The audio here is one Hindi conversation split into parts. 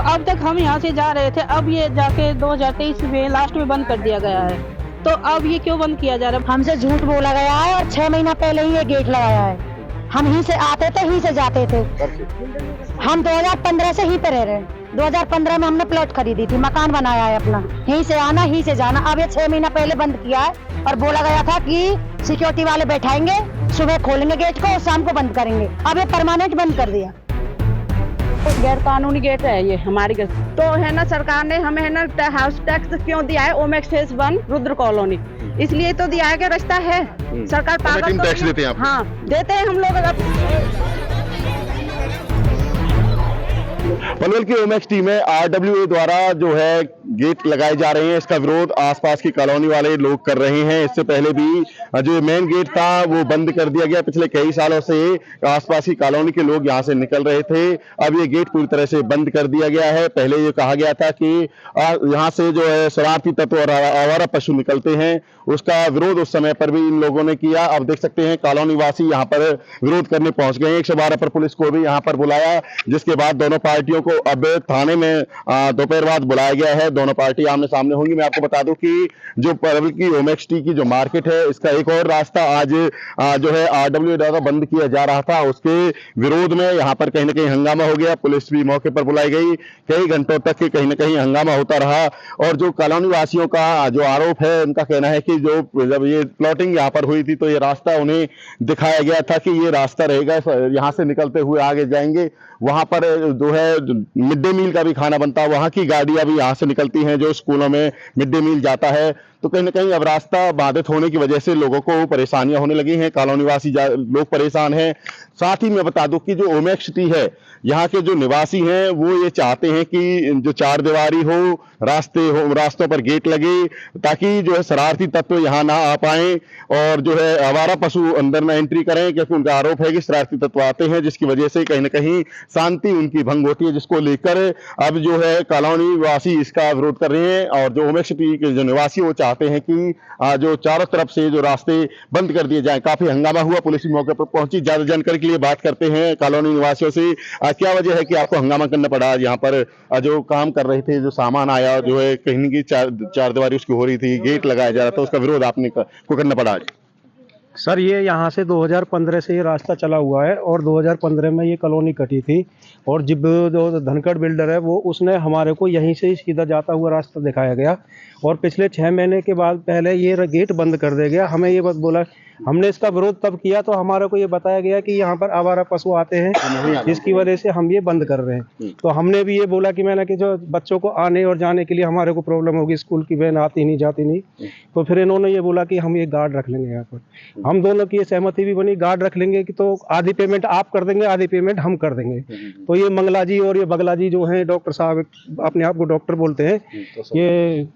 अब तक हम यहाँ से जा रहे थे, अब ये जाके 2023 में लास्ट में बंद कर दिया गया है। तो अब ये क्यों बंद किया जा रहा है? हमसे झूठ बोला गया है और 6 महीना पहले ही ये गेट लगाया है। हम ही से आते थे, ही से जाते थे। हम 2015 से ही पे रह रहे हैं। 2015 में हमने प्लॉट खरीदी थी, मकान बनाया है अपना। यहीं से आना, ही से जाना। अब ये 6 महीना पहले बंद किया है और बोला गया था कि सिक्योरिटी वाले बैठाएंगे, सुबह खोलेंगे गेट को और शाम को बंद करेंगे। अब ये परमानेंट बंद कर दिया। गैर कानूनी गेट है ये हमारी गेट। तो है ना, सरकार ने हमें है ना हाउस टैक्स क्यों दिया है? ओमेक्स फेज 1 रुद्र कॉलोनी, इसलिए तो दिया है कि रास्ता है। सरकार पागल तो टैक्स देते हैं आप? हाँ देते हैं हम लोग। पनवेल की ओमेक्स टीम में RWA द्वारा जो है गेट लगाए जा रहे हैं, इसका विरोध आसपास की कॉलोनी वाले लोग कर रहे हैं। इससे पहले भी जो मेन गेट था वो बंद कर दिया गया। पिछले कई सालों से आसपास की कॉलोनी के लोग यहां से निकल रहे थे, अब ये गेट पूरी तरह से बंद कर दिया गया है। पहले ये कहा गया था कि यहाँ से जो है शरारती तत्व और आवारा पशु निकलते हैं, उसका विरोध उस समय पर भी इन लोगों ने किया। अब देख सकते हैं कॉलोनी वासी यहाँ पर विरोध करने पहुंच गए हैं। 112 पर पुलिस को भी यहाँ पर बुलाया, जिसके बाद दोनों पार्टियों को अब थाने में दोपहर बाद बुलाया गया है। दोनों पार्टी आमने सामने होंगी। मैं आपको बता दूं कि जो पनवेल की ओमेक्स टी की जो मार्केट है, इसका एक और रास्ता आज जो है RWA द्वारा बंद किया जा रहा था, उसके विरोध में यहाँ पर कहीं ना कहीं हंगामा हो गया। पुलिस भी मौके पर बुलाई गई। कई घंटों तक कहीं ना कहीं हंगामा होता रहा और जो कॉलोनी वासियों का जो आरोप है, उनका कहना है कि जो जब ये प्लॉटिंग यहाँ पर हुई थी तो ये रास्ता उन्हें दिखाया गया था कि ये रास्ता रहेगा, यहाँ से निकलते हुए आगे जाएंगे। वहां पर जो है मिड डे मील का भी खाना बनता है, वहां की गाड़ियां भी यहाँ से निकलती हैं जो स्कूलों में मिड डे मील जाता है। तो कहीं ना कहीं अब रास्ता बाधित होने की वजह से लोगों को परेशानियां होने लगी हैं। कॉलोनी वासी लोग परेशान हैं। साथ ही मैं बता दूं कि जो ओमेक्स टी है, यहाँ के जो निवासी हैं वो ये चाहते हैं कि जो चार दीवारी हो, रास्तों पर गेट लगे, ताकि जो है शरारती तत्व यहाँ ना आ पाए और जो है आवारा पशु अंदर ना एंट्री करें, क्योंकि उनका आरोप है कि शरारती तत्व आते हैं, जिसकी वजह से कहीं ना कहीं शांति उनकी भंग होती है, जिसको लेकर अब जो है कॉलोनी वासी इसका विरोध कर रहे हैं। और जो ओमेक्स टी के जो निवासी वो चाहते हैं कि जो चारों तरफ से जो रास्ते बंद कर दिए जाएं। काफी हंगामा हुआ, पुलिस भी मौके पर पहुंची। ज्यादा जानकारी के लिए बात करते हैं कॉलोनी निवासियों से। क्या वजह है कि आपको हंगामा करना पड़ा? यहाँ पर जो काम कर रहे थे, जो सामान आया, जो है कहीं की चार दीवारी उसकी हो रही थी, गेट लगाया जा रहा था, उसका विरोध आपने को करना पड़ा आज? सर ये यहाँ से 2015 से ये रास्ता चला हुआ है और 2015 में ये कॉलोनी कटी थी और जब जो धनखड़ बिल्डर है वो उसने हमारे को यहीं से ही सीधा जाता हुआ रास्ता दिखाया गया और पिछले 6 महीने के बाद पहले ये गेट बंद कर दिया गया। हमें ये बात बोला, हमने इसका विरोध तब किया तो हमारे को ये बताया गया कि यहाँ पर आवारा पशु आते हैं, जिसकी वजह से हम ये बंद कर रहे हैं। तो हमने भी ये बोला कि मैंने कि जो बच्चों को आने और जाने के लिए हमारे को प्रॉब्लम होगी, स्कूल की वैन आती नहीं जाती नहीं, तो फिर इन्होंने ये बोला कि हम ये गार्ड रख लेंगे यहाँ पर। हम दोनों की ये सहमति भी बनी, गार्ड रख लेंगे कि तो आधी पेमेंट आप कर देंगे, आधी पेमेंट हम कर देंगे। तो ये मंगला जी और ये बगला जी जो है, डॉक्टर साहब अपने आप को डॉक्टर बोलते हैं, ये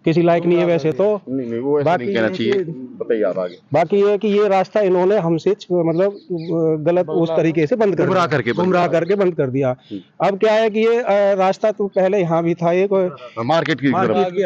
किसी लायक नहीं है वैसे तो। नहीं, वो ऐसा नहीं कहना चाहिए। बताइए आप आगे। बाकी ये है कि ये रास्ता इन्होंने हमसे मतलब गलत उस तरीके से बंद कर गुमराह करके बंद कर दिया। अब क्या है कि ये रास्ता तो पहले यहाँ भी था, एक मार्केट की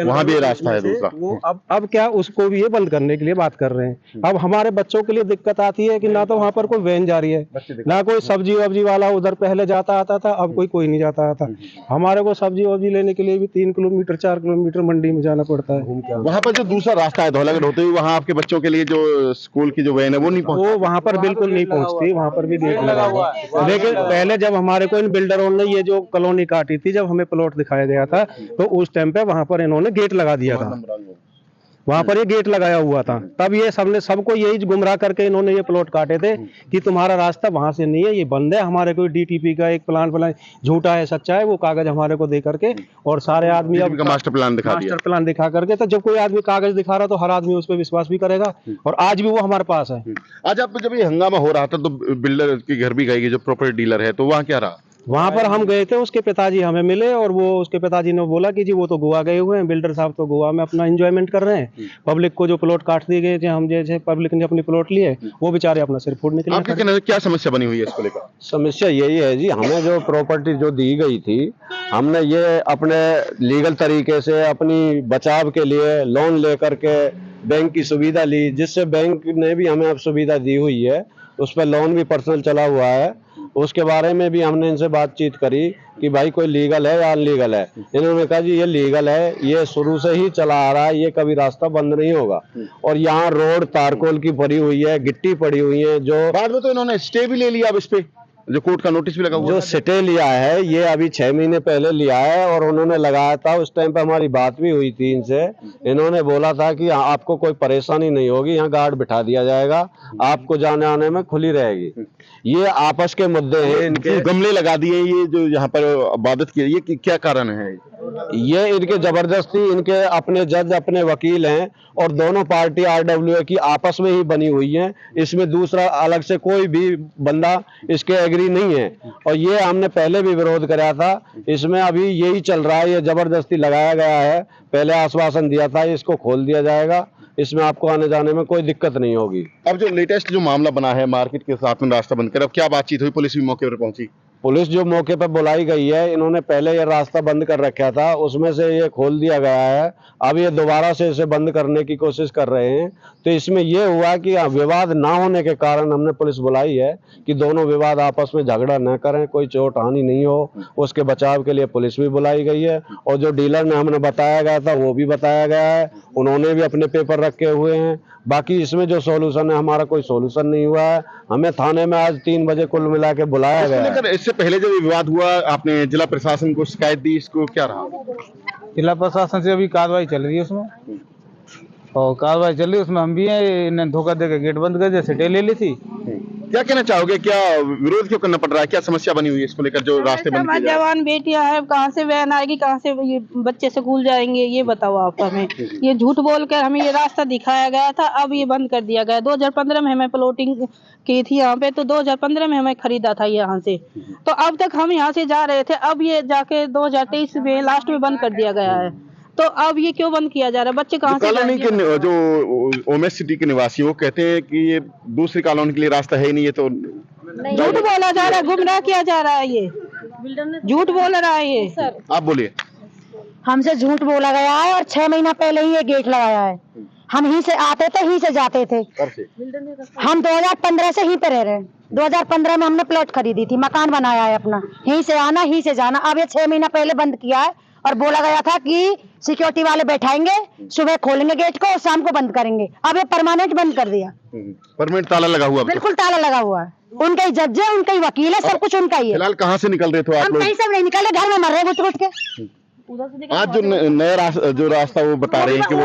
वहाँ भी रास्ता है दूसरा, वो अब क्या उसको भी ये बंद करने के लिए बात कर रहे हैं। अब हमारे बच्चों के लिए दिक्कत आती है कि ना तो वहाँ पर कोई वैन जा रही है, ना कोई सब्जी वब्जी वाला उधर पहले जाता आता था, अब कोई नहीं जाता आता। हमारे को सब्जी वब्जी लेने के लिए भी 3 किलोमीटर 4 किलोमीटर मंडी में जाना पड़ता है। वहाँ पर जो दूसरा रास्ता है धौलागढ़ होते हुए, वहाँ आपके बच्चों के लिए जो स्कूल की जो वैन है वो नहीं पहुँचती? वो वहाँ पर बिल्कुल नहीं पहुँचती, वहाँ पर भी गेट लगा हुआ है। लेकिन पहले जब हमारे को इन बिल्डरों ने ये जो कॉलोनी काटी थी, जब हमें प्लॉट दिखाया गया था, तो उस टाइम पे वहाँ पर इन्होंने गेट लगा दिया था, वहां पर ये गेट लगाया हुआ था। तब ये सबको यही गुमराह करके इन्होंने ये प्लॉट काटे थे कि तुम्हारा रास्ता वहां से नहीं है, ये बंद है। हमारे को DTP का एक प्लान झूठा है सच्चा है, वो कागज हमारे को दे करके और सारे आदमी अब मास्टर प्लान दिखा करके, तो जब कोई आदमी कागज दिखा रहा तो हर आदमी उस पर विश्वास भी करेगा और आज भी वो हमारे पास है। आज आप जब ये हंगामा हो रहा था तो बिल्डर के घर भी गए, जो प्रॉपर्टी डीलर है, तो वहाँ क्या रहा? वहां पर हम गए थे, उसके पिताजी हमें मिले और वो उसके पिताजी ने बोला कि जी वो तो गोवा गए हुए हैं, बिल्डर साहब तो गोवा में अपना एंजॉयमेंट कर रहे हैं, पब्लिक को जो प्लॉट काट दिए गए थे, हम जैसे पब्लिक ने अपनी प्लॉट लिए, वो बेचारे अपना सिर फोड़ने के लिए। आपके कहने क्या समस्या बनी हुई है इसको लेकर? समस्या यही है जी, हमें जो प्रॉपर्टी जो दी गई थी, हमने ये अपने लीगल तरीके से अपनी बचाव के लिए लोन लेकर के बैंक की सुविधा ली, जिससे बैंक ने भी हमें अब सुविधा दी हुई है, उस पर लोन भी पर्सनल चला हुआ है उसके बारे में भी हमने इनसे बातचीत करी कि भाई कोई लीगल है या अनलीगल है। इन्होंने कहा जी ये लीगल है, ये शुरू से ही चला आ रहा है, ये कभी रास्ता बंद नहीं होगा। और यहाँ रोड तारकोल की पड़ी हुई है, गिट्टी पड़ी हुई है। जो बाद में तो इन्होंने स्टे भी ले लिया अब इस पे, जो कोर्ट का नोटिस भी लगा हुआ जो स्टे लिया है ये अभी 6 महीने पहले लिया है और उन्होंने लगाया था। उस टाइम पे हमारी बात भी हुई थी इनसे। इन्होंने बोला था कि आपको कोई परेशानी नहीं होगी, यहाँ गार्ड बिठा दिया जाएगा, आपको जाने आने में खुली रहेगी। ये आपस के मुद्दे हैं इनके। गमले लगा दिए ये जो यहाँ पर इबादत की, ये क्या कारण है? ये इनके जबरदस्ती, इनके अपने जज अपने वकील हैं और दोनों पार्टी RWA की आपस में ही बनी हुई हैं। इसमें दूसरा अलग से कोई भी बंदा इसके एग्री नहीं है। और ये हमने पहले भी विरोध कराया था, इसमें अभी यही चल रहा है, ये जबरदस्ती लगाया गया है। पहले आश्वासन दिया था इसको खोल दिया जाएगा, इसमें आपको आने जाने में कोई दिक्कत नहीं होगी। अब जो लेटेस्ट जो मामला बना है मार्केट के साथ में रास्ता बंद कर, अब क्या बातचीत हुई? पुलिस भी मौके पर पहुंची? पुलिस जो मौके पर बुलाई गई है, इन्होंने पहले ये रास्ता बंद कर रखा था, उसमें से ये खोल दिया गया है। अब ये दोबारा से इसे बंद करने की कोशिश कर रहे हैं। तो इसमें ये हुआ कि विवाद ना होने के कारण हमने पुलिस बुलाई है कि दोनों विवाद आपस में झगड़ा न करें, कोई चोट हानि नहीं हो, उसके बचाव के लिए पुलिस भी बुलाई गई है। और जो डीलर ने हमने बताया गया था वो भी बताया गया है, उन्होंने भी अपने पेपर रखे हुए हैं। बाकी इसमें जो सॉल्यूशन है, हमारा कोई सॉल्यूशन नहीं हुआ है। हमें थाने में आज 3 बजे कुल मिला के बुलाया गया है। इससे पहले जब विवाद हुआ आपने जिला प्रशासन को शिकायत दी, इसको क्या रहा? जिला प्रशासन से अभी कार्रवाई चल रही है उसमें, और कार्रवाई चल रही है उसमें हम भी हैं। इन्हें धोखा देकर गेट बंद कर दिया, सिटे ले ली थी। क्या कहना चाहोगे, क्या विरोध क्यों करना पड़ रहा है? क्या समस्या बनी हुई है इसको लेकर जो रास्ते बंद किए जा रहे हैं? जवान बेटियां हैं, कहाँ से वैन आएगी, कहाँ से ये बच्चे स्कूल जाएंगे, ये बताओ आप हमें। ये झूठ बोलकर हमें ये रास्ता दिखाया गया था, अब ये बंद कर दिया गया। 2015 में हमें प्लॉटिंग की थी यहाँ पे, तो 2015 में हमें खरीदा था यहाँ से, तो अब तक हम यहाँ से जा रहे थे। अब ये जाके 2023 में लास्ट में बंद कर दिया गया है। तो अब ये क्यों बंद किया जा रहा है? बच्चे कहाँ से कॉलोनी के जो ओमेश सिटी के निवासी वो कहते हैं कि ये दूसरी कॉलोनी के लिए रास्ता है ही नहीं, ये तो झूठ बोला जा रहा है, गुमराह किया जा रहा है, ये झूठ बोल रहा है ये। आप बोलिए। हमसे झूठ बोला गया है और 6 महीना पहले ही ये गेट लगाया है। हम ही से आते थे, ही से जाते थे। हम 2015 से ही पे रह रहे हैं। 2015 में हमने प्लॉट खरीदी थी, मकान बनाया है अपना, यहीं से आना ही से जाना। अब ये 6 महीना पहले बंद किया है और बोला गया था कि सिक्योरिटी वाले बैठाएंगे, सुबह खोलेंगे गेट को और शाम को बंद करेंगे। अब ये परमानेंट बंद कर दिया। परमानेंट ताला लगा हुआ? बिल्कुल ताला लगा हुआ है। उनका ही जज है, उनका ही वकील है, सब कुछ उनका ही है। फिलहाल कहाँ से निकल रहे थे आप हम लोग? कहीं से नहीं निकले, घर में मर रहे घुट के। आज जो नया जो रास्ता वो बता रहे हैं कि वो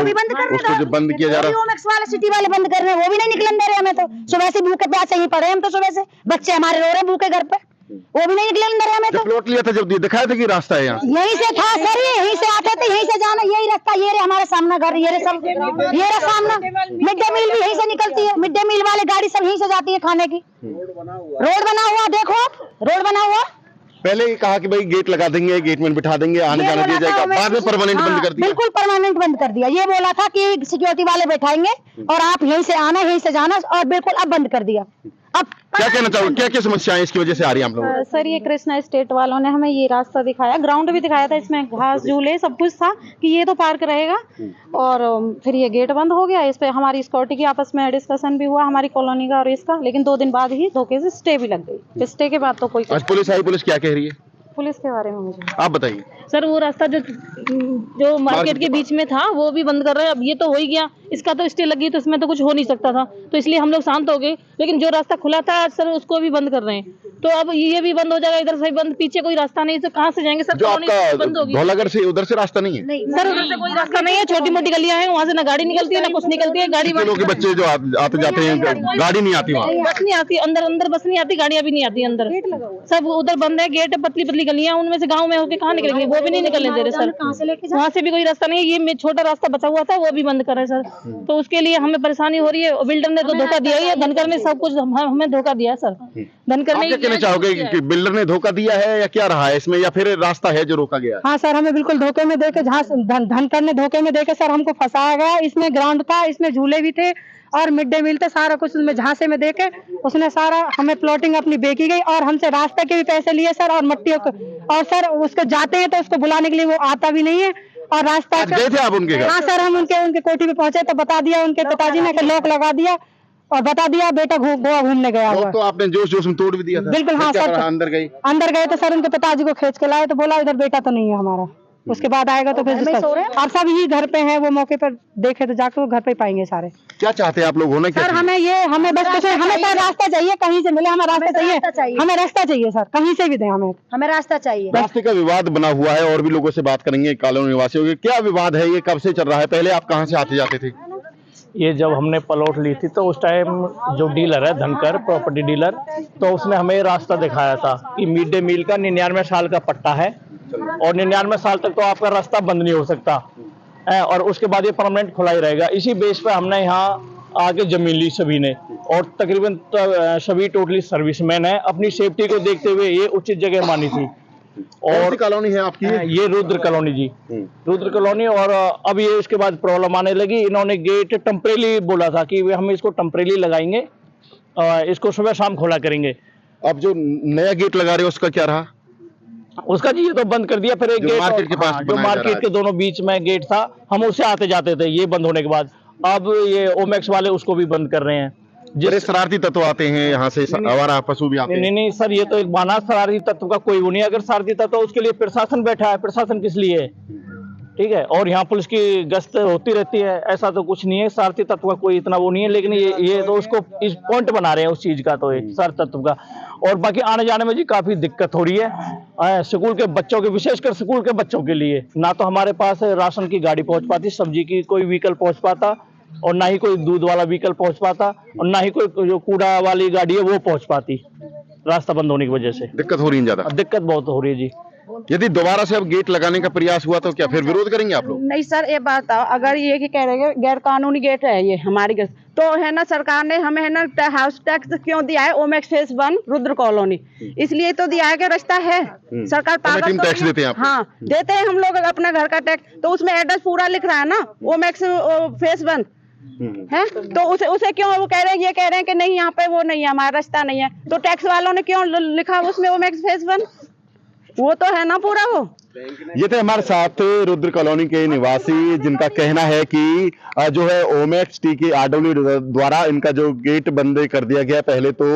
उसको जो बंद किया जा रहा है, ओमेक्स वाले सिटी वाले बंद कर रहे हैं, वो भी नहीं निकलने दे रहे हमें। तो सुबह से भूखे प्यासे यहीं पड़े हम, तो सुबह से बच्चे हमारे रो रहे हैं भूखे घर पे, वो भी नहीं निकलने दे रहे हमें। तो प्लॉट लिया था जब दिखाया था कि रास्ता है यहाँ, यहीं से था सर, यहीं से आते थे, यहीं से जाना, यही रास्ता। ये रे हमारे सामने घर, ये रे सब, ये रे सामने मिड डे मील भी यहीं से निकलती है। मिड डे मील वाले गाड़ी सब यहीं से जाती है खाने की। रोड बना हुआ, देखो रोड बना हुआ। पहले ही कहा कि भाई गेट लगा देंगे, गेट में बिठा देंगे, आने जाने दिया जाएगा, बाद में परमानेंट बंद कर दिया। बिल्कुल परमानेंट बंद कर दिया। ये बोला था कि सिक्योरिटी वाले बैठाएंगे और आप यहीं से आना, यहीं से जाना, और बिल्कुल अब बंद कर दिया। अब क्या कहना चाहोगे, क्या क्या समस्याएं इसकी वजह से आ रही है आप लोगों को? सर ये कृष्णा स्टेट वालों ने हमें ये रास्ता दिखाया, ग्राउंड भी दिखाया था, इसमें घास झूले सब कुछ था कि ये तो पार्क रहेगा, और फिर ये गेट बंद हो गया। इस पे हमारी सिक्योरिटी की आपस में डिस्कशन भी हुआ, हमारी कॉलोनी का और इसका, लेकिन 2 दिन बाद ही धोखे से स्टे भी लग गई। स्टे के बाद तो कोई आज पुलिस आई, पुलिस क्या कह रही है पुलिस के बारे में मुझे आप बताइए। सर वो रास्ता जो मार्केट के बीच में था वो भी बंद कर रहे हैं। अब ये तो हो ही गया, इसका तो स्टे लगी, तो इसमें तो कुछ हो नहीं सकता था, तो इसलिए हम लोग शांत हो गए। लेकिन जो रास्ता खुला था आज सर उसको भी बंद कर रहे हैं, तो अब ये भी बंद हो जाएगा। इधर से बंद, पीछे कोई रास्ता नहीं, तो कहाँ से जाएंगे सर? जो आपका धौलागढ़ से उधर से रास्ता नहीं है? सर उधर से कोई रास्ता नहीं है, छोटी मोटी गलियां हैं, वहाँ से ना गाड़ी निकलती है ना कुछ निकलती है। गाड़ी के बच्चे जो आते जाते हैं, गाड़ी नहीं आती वहाँ, बस नहीं आती अंदर, बस नहीं आती, गाड़ियां भी नहीं आती अंदर, सब उधर बंद है। गेट पतली पतली गलियां, उनमें से गाँव में होकर कहाँ निकलेंगे? वो भी नहीं निकलने दे रहे सर, वहाँ से भी कोई रास्ता नहीं है। ये छोटा रास्ता बचा हुआ था वो भी बंद कर रहे सर, तो उसके लिए हमें परेशानी हो रही है। बिल्डर ने तो धोखा दिया ही है, धनकर ने सब कुछ हमें धोखा दिया है सर। धनकर ने, क्या कहना चाहोगे कि बिल्डर ने धोखा दिया है या क्या रहा है इसमें, या फिर रास्ता है जो रोका गया? हाँ सर, हमें बिल्कुल धोखे में देके, जहाँ धनकर ने धोखे में देके सर हमको फंसाया गया। इसमें ग्राउंड था, इसमें झूले भी थे और मिड डे मील था, सारा कुछ उसमें झांसे में देके उसने सारा हमें प्लॉटिंग अपनी बेची गई, और हमसे रास्ते के भी पैसे लिए सर, और मट्टियों को। और सर उसको जाते हैं तो उसको बुलाने के लिए वो आता भी नहीं है, और रास्ता गए थे आप उनके घर? हाँ सर, हम उनके कोठी पे पहुंचे तो बता दिया उनके पिताजी ने कि लॉक लगा दिया, और बता दिया बेटा गोवा घूमने गया हुआ। तो आपने जोश जोश में तोड़ भी दिया था? बिल्कुल हाँ क्या सर। करा, अंदर गए तो सर उनके पिताजी को खींच के लाए तो बोला इधर बेटा तो नहीं है हमारा। उसके बाद आएगा तो फिर और सब ही घर पे हैं, वो मौके पर देखे तो जाकर वो घर पे पाएंगे सारे। क्या चाहते हैं आप लोग होना? सर हमें बस कुछ हमें तो रास्ता चाहिए, कहीं से मिले हमें रास्ता चाहिए, हमें रास्ता चाहिए सर, कहीं से भी दें हमें रास्ता चाहिए। रास्ते का विवाद बना हुआ है और भी लोगों से बात करेंगे कॉलोनी निवासियों के। क्या विवाद है, ये कब से चल रहा है? पहले आप कहाँ से आते जाते थे? ये जब हमने प्लॉट ली थी तो उस टाइम जो डीलर है धनकर प्रॉपर्टी डीलर, तो उसने हमें रास्ता दिखाया था कि मिड डे मील का 99 साल का पट्टा है और 99 साल तक तो आपका रास्ता बंद नहीं हो सकता और उसके बाद ये परमानेंट खुला ही रहेगा। इसी बेस पे हमने यहाँ आके जमीन ली सभी ने और तकरीबन सभी टोटली सर्विसमैन है। अपनी सेफ्टी को देखते हुए ये उचित जगह मानी थी। और कॉलोनी है आपकी? ये रुद्र कॉलोनी जी, रुद्र कॉलोनी। और अब ये उसके बाद प्रॉब्लम आने लगी। इन्होंने गेट टेम्परेरी बोला था कि हम इसको टेम्परेरी लगाएंगे, इसको सुबह शाम खोला करेंगे। अब जो नया गेट लगा रहे हो उसका क्या रहा? उसका जी ये तो बंद कर दिया। फिर एक गेट मार्केट के पास जो मार्केट के दोनों बीच में गेट था, हम उससे आते जाते थे। ये बंद होने के बाद अब ये ओमैक्स वाले उसको भी बंद कर रहे हैं। जिस शरारती तत्व आते हैं यहाँ से, आवारा पशु भी आते हैं। नहीं सर, ये तो एक माना शरारती तत्व का कोई वो नहीं। अगर शरारती तत्व उसके लिए प्रशासन बैठा है, प्रशासन किस लिए है? ठीक है, और यहाँ पुलिस की गश्त होती रहती है, ऐसा तो कुछ नहीं है। शरारती तत्व का कोई इतना वो नहीं है, लेकिन ये तो उसको इस पॉइंट बना रहे हैं उस चीज का, तो शरारती तत्व का। और बाकी आने जाने में जी काफी दिक्कत हो रही है स्कूल के बच्चों के, विशेषकर स्कूल के बच्चों के लिए। ना तो हमारे पास राशन की गाड़ी पहुंच पाती, सब्जी की कोई व्हीकल पहुंच पाता, और ना ही कोई दूध वाला व्हीकल पहुंच पाता, और ना ही कोई जो कूड़ा वाली गाड़ी है वो पहुंच पाती। रास्ता बंद होने की वजह से दिक्कत हो रही है ज्यादा। दिक्कत बहुत हो रही है जी। यदि दोबारा से अब गेट लगाने का प्रयास हुआ तो क्या फिर विरोध करेंगे आप लोग? नहीं सर, ये बात अगर ये कि कह रहे हैं गैर कानूनी गेट है ये हमारी गेट, तो है ना सरकार ने हमें है ना हाउस टैक्स क्यों दिया है? ओमैक्स फेज 1 रुद्र कॉलोनी, इसलिए तो दिया है कि रास्ता है। सरकार पागल तो टैक्स देते हैं आप? हाँ देते हैं हम लोग अपना घर का टैक्स, तो उसमें एड्रेस पूरा लिख रहा है ना ओमैक्स फेज 1 है, तो उसे क्यों वो कह रहे हैं, ये कह रहे हैं कि नहीं यहाँ पे वो नहीं है, हमारा रास्ता नहीं है, तो टैक्स वालों ने क्यों लिखा उसमें ओमैक्स फेज 1? वो तो है ना पूरा वो। ये थे हमारे साथ रुद्र कॉलोनी के निवासी, जिनका कहना है कि जो है ओमैक्स टी के RW द्वारा इनका जो गेट बंद कर दिया गया। पहले तो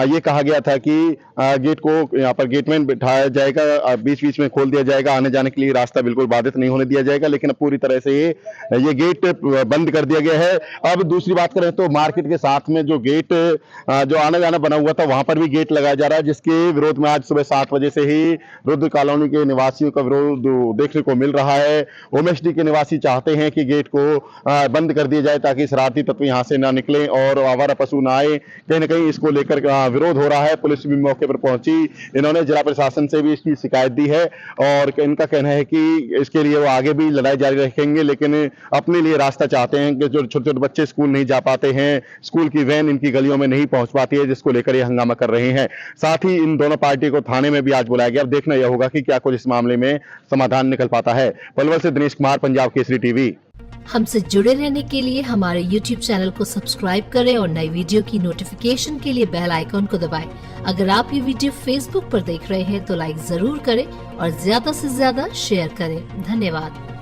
ये कहा गया था कि गेट को यहाँ पर गेटमैन बिठाया जाएगा, बीच बीच में खोल दिया जाएगा, आने जाने के लिए रास्ता बिल्कुल बाधित नहीं होने दिया जाएगा, लेकिन अब पूरी तरह से ये गेट बंद कर दिया गया है। अब दूसरी बात करें तो मार्केट के साथ में जो गेट जो आना जाना बना हुआ था, वहां पर भी गेट लगाया जा रहा है, जिसके विरोध में आज सुबह 7 बजे से ही रुद्र कॉलोनी के निवासियों का विरोध देखने को मिल रहा है। ओमैक्स टी के निवासी चाहते हैं कि गेट को बंद कर दिया जाए ताकि शरारती तत्व यहां से ना निकले और आवारा पशु ना आए। कहीं ना कहीं इसको लेकर विरोध हो रहा है। पुलिस भी मौके पर पहुंची, इन्होंने जिला प्रशासन से भी इसकी शिकायत दी है और इनका कहना है कि इसके लिए वो आगे भी लड़ाई जारी रखेंगे, लेकिन अपने लिए रास्ता चाहते हैं कि जो छोटे छोटे बच्चे स्कूल नहीं जा पाते हैं, स्कूल की वैन इनकी गलियों में नहीं पहुंच पाती है, जिसको लेकर ये हंगामा कर रहे हैं। साथ ही इन दोनों पार्टी को थाने में भी आज बुलाया गया। अब देखना यह होगा कि क्या कुछ इस मामले में समाधान निकल पाता है। पलवल से दिनेश कुमार, पंजाब केसरी टीवी। हमसे जुड़े रहने के लिए हमारे YouTube चैनल को सब्सक्राइब करें और नई वीडियो की नोटिफिकेशन के लिए बेल आइकॉन को दबाएं। अगर आप ये वीडियो Facebook पर देख रहे हैं तो लाइक जरूर करें और ज्यादा से ज्यादा शेयर करें। धन्यवाद।